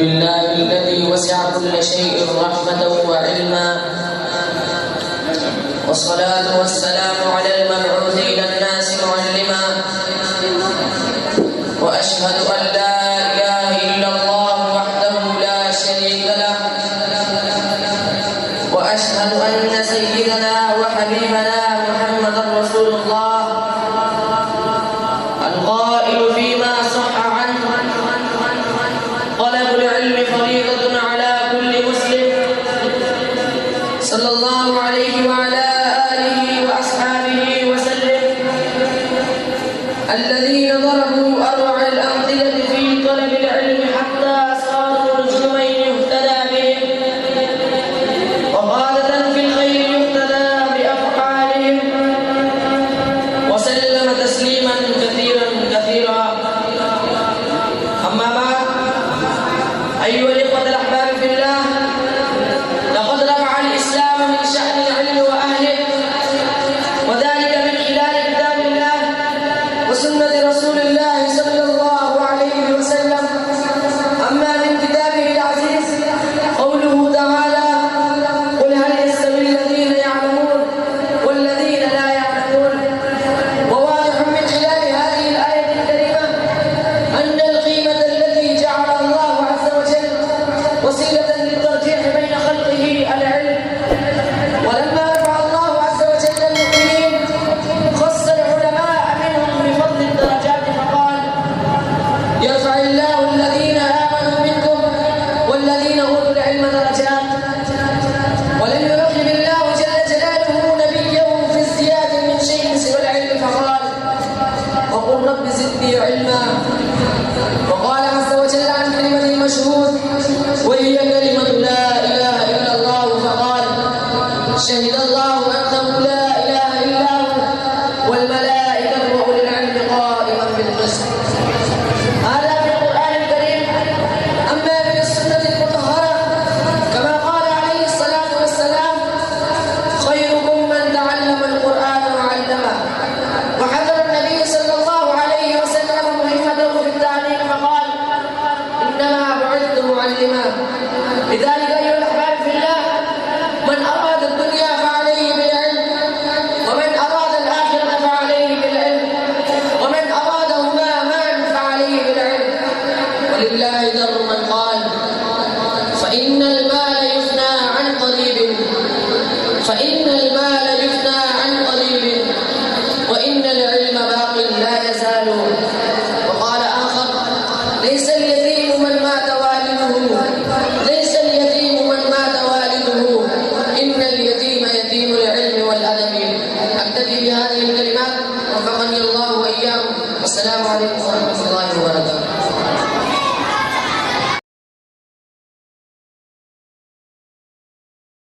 لله الذي وسع كل شيء رحمة وعلما، والصلاة والسلام على المبعوث إلى الناس معلما، وأشهد أن لا إله إلا الله وحده لا شريك له، وأشهد أن سيدنا وحبيبنا محمدا رسول الله القائل فيما صح عنه: طلب العلم فريضة على كل مسلم، صلى الله عليه وعلى آله وأصحابه وسلم، الذين ضربوا أروع الأمثلة في طلب العلم حتى صاروا نجوما يهتدى بهم، وقادة في الخير يهتدى بأفعالهم، وسلم تسليما كثيرا كثيرا. أما بعد، أيها الإخوة الأحباب في الله، لقد رفع الإسلام من شأن العلم وأهله، وذلك من خلال كتاب الله وسنة رسول الله صلى الله عليه وسلم. أما من كتابه العزيز قوله تعالى: قل هل يستوي الذين يعلمون والذين لا يعلمون. وواضح من خلال هذه الآية الكريمة أن القيمة التي جعلها الله عز وجل وسيلة للترجيح بين خلقه العلم. ولما رفع الله عز وجل المؤمنين خص العلماء منهم بفضل الدرجات فقال: يرفع الله الذين آمنوا منكم والذين أوتوا العلم درجات. ولم يرحم الله جل جلاله نبيه في ازدياد من شيء سوى العلم فقال: وقل رب زدني علما. وقال عز وجل عن كلمة المشهود: وهي كلمة لا إله إلا الله، فقال: شهد الله أنه لا